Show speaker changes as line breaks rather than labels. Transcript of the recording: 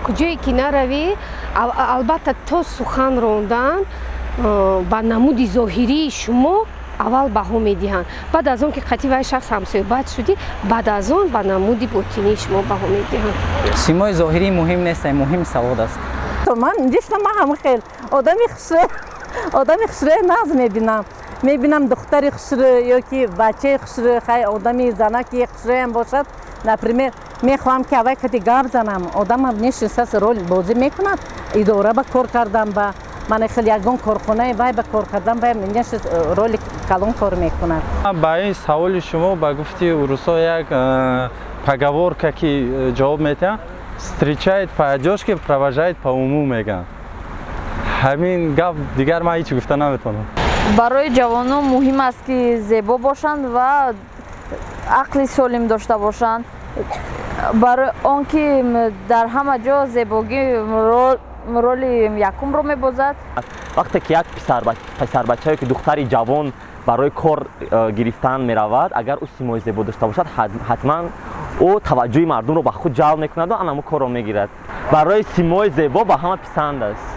куҷое ки наравӣ, албатта то сухан рондан ба намуди зоҳирии шумо аввал баҳо медиҳанд. Баъд аз он ки қатъи вай шахс ҳамсоҳбат шудӣ, баъд аз он ба намуди ботинии шумо баҳо медиҳанд.
симои зоҳирӣ муҳим нест, муҳим савод аст.
ман дишта ма ҳам хел одами хушрӯ нағз мебинам духтари хушрӯ ёки бачаи хушрӯ, хай одами занаки хушрӯям бошад. Например, мехоҳам ки авай кати гап занам, одамам нишистаст рол бозӣ мекунад, идора ба кор кардан ба ман хел ягон корхонаи вай ба кор кардан вай нишист роли калон кор мекунад.
Ба ин саволи шумо ба гуфти урусо як поговорка ки ҷавоб метиҳам, встречает по одежке, провожает по уму меган. Ҳамин гап дигар ман ҳеҷ гуфта наметавонам.
барои ҷавонон муҳим аст ки зебо бошанд ва ақли солим дошта бошанд. барои он ки дар ҳама ҷо зебогӣ роли якумро мебозад.
вақте ки як писарбача ё ки духтари ҷавон барои кор гирифтан меравад, агар ӯ симои зебо дошта бошад, ҳатман ӯ таваҷҷӯҳи мардумро ба худ ҷалб мекунад ва анамо корро мегирад. барои симои зебо ба ҳама писанд аст.